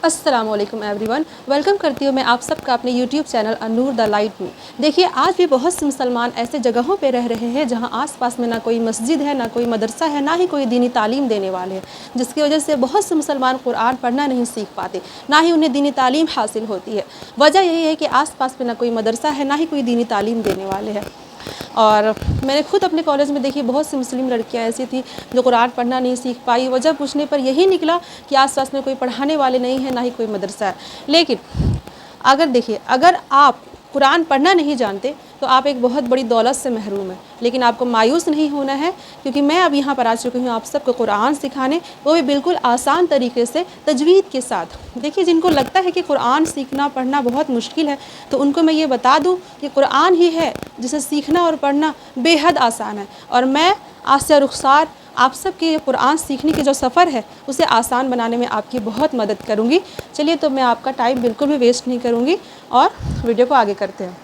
अस्सलाम वालेकुम everyone, welcome करती हूँ मैं आप सबका अपने YouTube channel Annur the light में। देखिए, आज भी बहुत से मुसलमान ऐसे जगहों पे रह रहे हैं जहाँ आस-पास में ना कोई मस्जिद है, ना कोई मदरसा है, ना ही कोई दीनी तालीम देने वाले हैं, जिसकी वजह से बहुत से मुसलमान कुरान पढ़ना नहीं सीख पाते, ना ही उन्हें दीनी तालीम हासिल होती है। वजह यही है कि आस-पास में ना कोई मदरसा है, ना ही कोई दीनी तालीम देने वाले हैं। और मैंने खुद अपने कॉलेज में देखी, बहुत सी मुस्लिम लड़कियां ऐसी थी जो कुरान पढ़ना नहीं सीख पाई। वजह पूछने पर यही निकला कि आस-पास में कोई पढ़ाने वाले नहीं है, ना ही कोई मदरसा है। लेकिन अगर आप कुरान पढ़ना नहीं जानते तो आप एक बहुत बड़ी दौलत से महरूम हैं, लेकिन आपको मायूस नहीं होना है, क्योंकि मैं अब यहाँ पर आ चुकी हूँ आप सबको कुरान सिखाने, वो भी बिल्कुल आसान तरीके से तजवीद के साथ। देखिए, जिनको लगता है कि कुरान सीखना पढ़ना बहुत मुश्किल है, तो उनको मैं ये बता दूँ कि कुरान ही है जिसे सीखना और पढ़ना बेहद आसान है। और मैं आसिया रुखसार आप सबके कुरान सीखने की जो सफ़र है उसे आसान बनाने में आपकी बहुत मदद करूँगी। चलिए, तो मैं आपका टाइम बिल्कुल भी वेस्ट नहीं करूँगी और वीडियो को आगे करते हैं।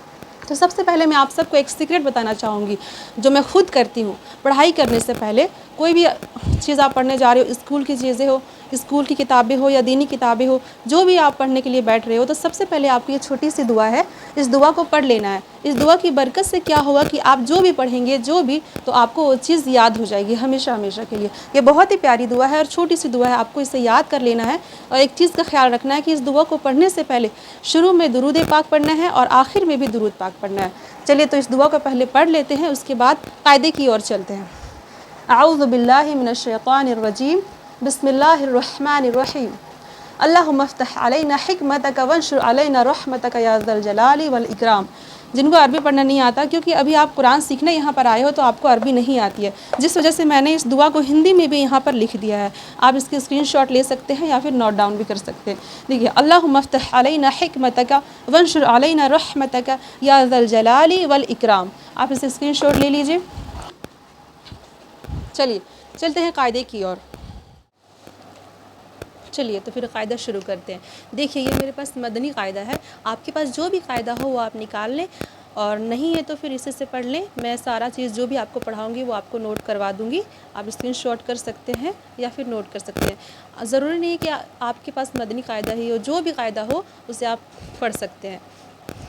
तो सबसे पहले मैं आप सबको एक सीक्रेट बताना चाहूँगी जो मैं खुद करती हूँ। पढ़ाई करने से पहले कोई भी चीज़ आप पढ़ने जा रहे हो, स्कूल की चीज़ें हो, स्कूल की किताबें हो या दीनी किताबें हो, जो भी आप पढ़ने के लिए बैठ रहे हो, तो सबसे पहले आपकी ये छोटी सी दुआ है, इस दुआ को पढ़ लेना है। इस दुआ की बरकत से क्या होगा कि आप जो भी पढ़ेंगे तो आपको वो चीज़ याद हो जाएगी हमेशा हमेशा के लिए। ये बहुत ही प्यारी दुआ है और छोटी सी दुआ है, आपको इसे याद कर लेना है। और एक चीज़ का ख्याल रखना है कि इस दुआ को पढ़ने से पहले शुरू में दुरूद पाक पढ़ना है और आखिर में भी दुरूद पाक पढ़ना है। चलिए, तो इस दुआ को पहले पढ़ लेते हैं, उसके बाद कायदे की ओर चलते हैं। अऊज़ु बिल्लाहि मिनश शैतानिर रजीम, बिस्मिल्लाहिर रहमानिर रहीम। अल्लाहुम्मा इफ्तह अलैना हिकमतक वंशुर अलैना रहमतक या ज़ल जलाली वल इकराम। जिनको अरबी पढ़ना नहीं आता, क्योंकि अभी आप कुरान सीखने यहाँ पर आए हो तो आपको अरबी नहीं आती है, जिस वजह से मैंने इस दुआ को हिंदी में भी यहाँ पर लिख दिया है। आप इसकी स्क्रीनशॉट ले सकते हैं या फिर नोट डाउन भी कर सकते हैं। देखिए, अल्लाहुम्मा इफ्तह अलैना हिकमतक वंशुर अलैना रहमतक या ज़ल जलाली वल इकराम। आप इसे स्क्रीनशॉट ले लीजिए। चलिए, चलते हैं कायदे की ओर। चलिए, तो फिर कायदा शुरू करते हैं। देखिए, ये मेरे पास मदनी कायदा है। आपके पास जो भी कायदा हो वो आप निकाल लें, और नहीं है तो फिर इसे से पढ़ लें। मैं सारा चीज़ जो भी आपको पढ़ाऊँगी वो आपको नोट करवा दूँगी। आप स्क्रीनशॉट कर सकते हैं या फिर नोट कर सकते हैं। ज़रूरी नहीं है कि आपके पास मदनी कायदा ही हो, जो भी कायदा हो उसे आप पढ़ सकते हैं।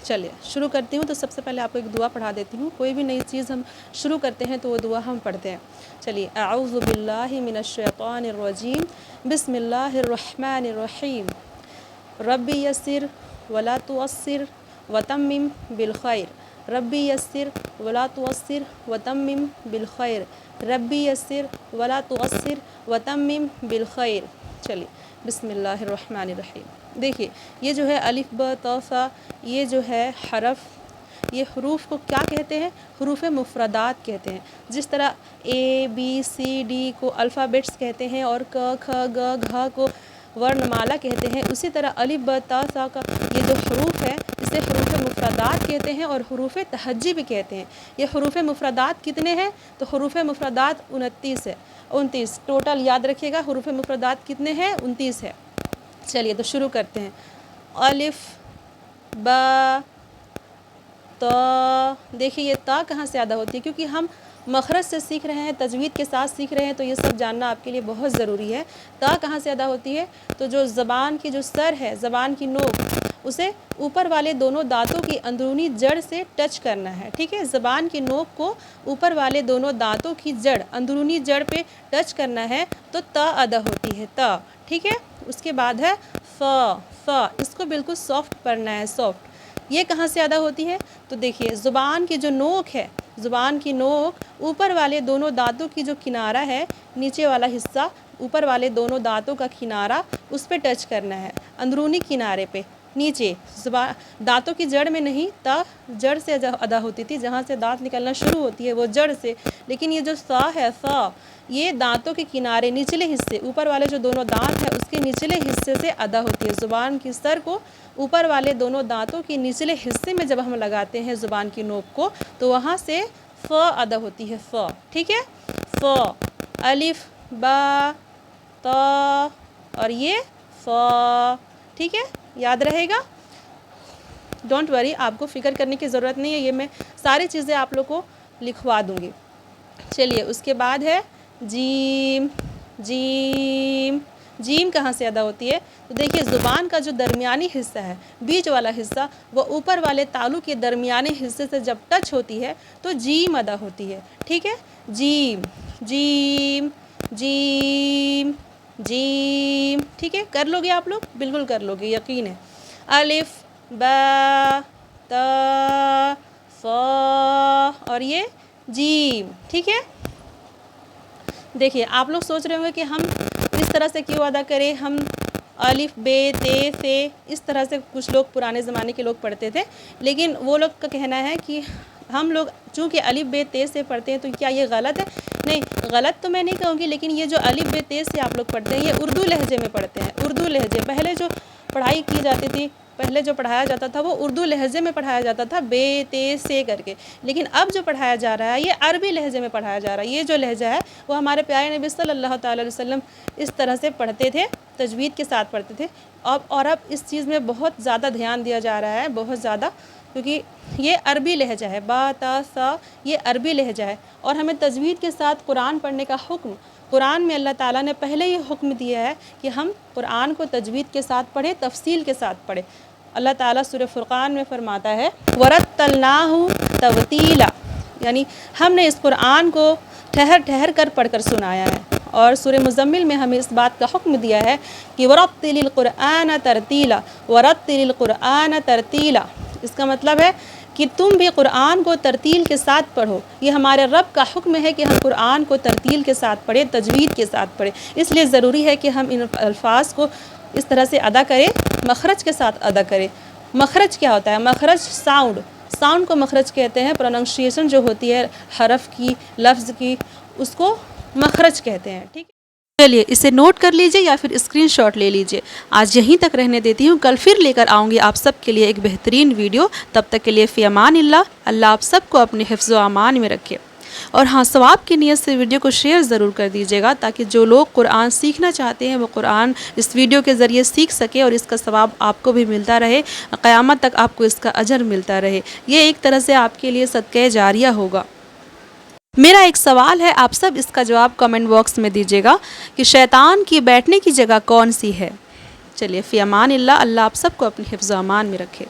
चलिए, शुरू करती हूँ। तो सबसे पहले आपको एक दुआ पढ़ा देती हूँ। कोई भी नई चीज़ हम शुरू करते हैं तो वो दुआ हम पढ़ते हैं। चलिए, अऊज़ु बिल्लाहि मिनश शैतानिर रजीम, बिस्मिल्लाहिर रहमानिर रहीम। रब्बी यस्सिर वला तुअस्सिर वतम्मिम बिल खैर। रब्बी यस्सिर वला तुअस्सिर वतम्मिम बिल खैर। रब्बी यस्सिर वला तुअस्सिर वतम्मिम बिल खैर। चलिए, बिस्मिल्लाहिर्रहमानिर्रहीम। देखिए, ये जो है अलिफ ब त सा, ये जो है हरफ, ये हरूफ को क्या कहते हैं? हरूफ मुफरदात कहते हैं। जिस तरह ए बी सी डी को अल्फ़ाबेट्स कहते हैं और क ख ग घ को वर्णमाला कहते हैं, उसी तरह अलिफ ब त सा का ये जो हरूफ है इसे हरूफ मुफरदात कहते हैं और हरूफ तहज्जी भी कहते हैं। ये हरूफ मुफरदात कितने हैं? तो हरूफ मुफरदात 29 है, 29 टोटल याद रखिएगा। हरूफ मुफरदात कितने हैं? 29 है। चलिए, तो शुरू करते हैं। अलिफ बा तो देखिए, ये ता कहाँ से अदा होती है? क्योंकि हम मखरज से सीख रहे हैं, तजवीद के साथ सीख रहे हैं, तो ये सब जानना आपके लिए बहुत ज़रूरी है। ता कहाँ से अदा होती है? तो जो ज़बान की जो सर है, ज़बान की नोक, उसे ऊपर वाले दोनों दांतों की अंदरूनी जड़ से टच करना है। ठीक है, ज़बान की नोक को ऊपर वाले दोनों दांतों की जड़, अंदरूनी जड़ पे टच करना है, तो ता अदा होती है, ता। ठीक है, उसके बाद है फ़। इसको बिल्कुल सॉफ्ट पढ़ना है, सॉफ्ट। ये कहाँ से अदा होती है? तो देखिए, ज़ुबान की जो नोक है, ज़ुबान की नोक ऊपर वाले दोनों दांतों की जो किनारा है, नीचे वाला हिस्सा, ऊपर वाले दोनों दांतों का किनारा, उस पे टच करना है, अंदरूनी किनारे पे, नीचे। ज़ुबान दांतों की जड़ में नहीं, ता जड़ से अदा होती थी, जहाँ से दांत निकलना शुरू होती है वो जड़ से। लेकिन ये जो सा है, सा, ये दांतों के किनारे, निचले हिस्से, ऊपर वाले जो दोनों दांत हैं उसके निचले हिस्से से अदा होती है। ज़ुबान की सर को ऊपर वाले दोनों दांतों के निचले हिस्से में जब हम लगाते हैं ज़ुबान की नोक को, तो वहाँ से फ़ अदा होती है, फ़। ठीक है, फ़, अलिफ बा त और ये फ़। ठीक है, याद रहेगा। डोंट वरी, आपको फ़िक्र करने की ज़रूरत नहीं है, ये मैं सारी चीज़ें आप लोग को लिखवा दूँगी। चलिए, उसके बाद है जीम। जीम جیم کہاں سے ادا ہوتی ہے؟ تو دیکھیے زبان کا جو درمیانی حصہ ہے، بیچ والا حصہ، وہ اوپر والے تالو کے درمیانی حصے سے جب ٹچ ہوتی ہے تو جیم ادا ہوتی ہے، ٹھیک ہے؟ جیم جیم جیم جیم، ٹھیک ہے؟ کر لو گے آپ لوگ؟ بالکل کر لو گے، یقین ہے۔ الف با تا صا، اور یہ جیم، ٹھیک ہے؟ دیکھیے آپ لوگ سوچ رہے ہوں گے کہ ہم اس طرح سے کیوں ادا کریں، ہم الف بے تے سے اس طرح سے کچھ لوگ پرانے زمانے کے لوگ پڑھتے تھے، لیکن وہ لوگ کا کہنا ہے کہ ہم لوگ چونکہ الف بے تے سے پڑھتے ہیں تو کیا یہ غلط ہے؟ نہیں، غلط تو میں نہیں کہوں گی، لیکن یہ جو الف بے تے سے آپ لوگ پڑھتے ہیں یہ اردو لہجے میں پڑھتے ہیں، اردو لہجے۔ پہلے جو پڑھائی کی جاتی تھی، پہلے جو پڑھایا جاتا تھا وہ اردو لہجے میں پڑھایا جاتا تھا، بے تے سے کر کے، لیکن اب جو پڑھایا جا رہا ہے یہ عربی لہجے میں پڑھایا جا رہا ہے۔ یہ جو لہجہ ہے وہ ہمارے پیارے نبی صلی اللہ تعالیٰ علیہ وسلم اس طرح سے پڑھتے تھے، تجوید کے ساتھ پڑھتے تھے، اور اب اس چیز میں بہت زیادہ دھیان دیا جا رہا ہے، بہت زیادہ، کیونکہ یہ عربی لہجہ ہے، با تا سا یہ عربی لہجہ ہے، اور ہمیں تجوید کے ساتھ قرآن پڑھنے کا حکم قرآن میں اللہ تعالیٰ نے پہلے ہی حکم دیا ہے کہ ہم قرآن کو تجوید کے ساتھ پڑھیں، تفصیل کے ساتھ پڑھیں۔ اللہ تعالیٰ سورہ فرقان میں فرماتا ہے وَرَتَّلْنَاهُ تَرْتِيلًا، یعنی ہم نے اس قرآن کو ٹھہر ٹھہر کر پڑھ کر سنایا ہے۔ اور سورہ مزمل میں ہمیں اس بات کا حکم دیا ہے کہ وَرَتِّلِ الْقُرْآنَ تَرْتِيلًا وَرَتِّلِ الْقُرْآنَ تَرْتِيلًا، اس کا مطلب ہے کہ تم بھی قرآن کو ترتیل کے ساتھ پڑھو۔ یہ ہمارے رب کا حکم ہے کہ ہم قرآن کو ترتیل کے ساتھ پڑھیں، تجوید کے ساتھ پڑھیں، اس لیے ضروری ہے کہ ہم ان الفاظ کو اس طرح سے ادا کریں، مخرج کے ساتھ ادا کریں۔ مخرج کیا ہوتا ہے؟ مخرج ساؤنڈ کو مخرج کہتے ہیں، پروننسیشن جو ہوتی ہے حرف کی، لفظ کی، اس کو مخرج کہتے ہیں، ٹھیک ہے؟ چلیے اسے نوٹ کر لیجئے یا پھر اسکرین شاٹ لے لیجئے۔ آج یہیں تک رہنے دیتی ہوں، کل پھر لے کر آؤں گی آپ سب کے لیے ایک بہترین ویڈیو۔ تب تک کے لیے فی امان اللہ، اللہ آپ سب کو اپنے حفظ و امان میں رکھے۔ اور ہاں، ثواب کی نیت سے ویڈیو کو شیئر ضرور کر دیجیے گا تاکہ جو لوگ قرآن سیکھنا چاہتے ہیں وہ قرآن اس ویڈیو کے ذریعے سیکھ سکے، اور اس کا ثواب آپ کو بھی ملتا رہے، قیامت تک آپ کو اس کا اجر ملتا رہے۔ یہ ایک طرح سے آپ کے لیے صدقہ جاریہ ہوگا۔ میرا ایک سوال ہے، آپ سب اس کا جواب کمنٹ باکس میں دیجیے گا کہ شیطان کی بیٹھنے کی جگہ کون سی ہے؟ چلیے فی امان اللہ، اللہ آپ سب کو اپنے حفظ و امان میں رکھے۔